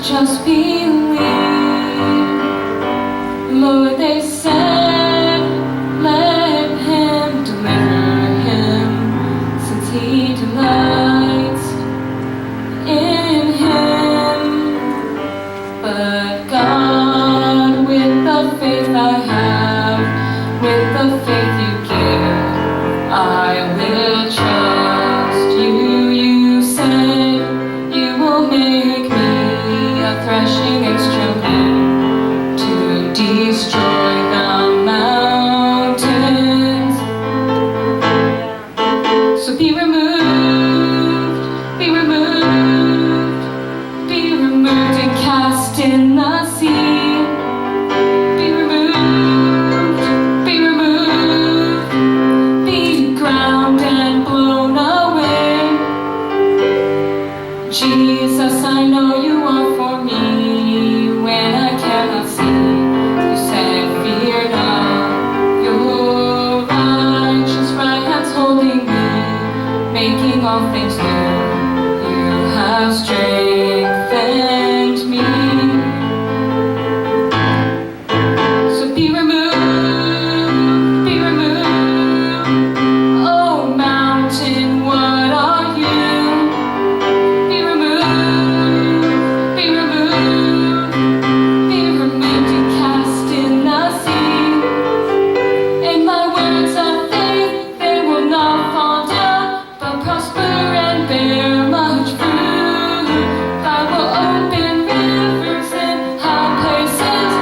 just believe. Lord, they said, let him deliver him, since he delights in him. But God, with the faith I have, with the faith you give, I will trust you. You said you will make me a threshing instrument to destroy the mountains. So be removed, be removed, be removed and cast in the sea. Be removed, be removed, be ground and blown away. Jesus, I know you are for me when I cannot see. You said, fear not, your righteous right hand's holding me, making all things new. You have strengthened me. So be removed, be removed. Oh mountain, what are you? Be removed, be removed, be removed and cast in the sea. And my words of faith, they will not fall down, but prosper and bear much fruit. God will open rivers in high places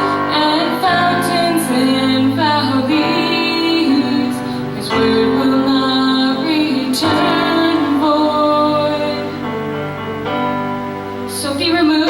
and fountains in valleys. His word will not return void. So be removed.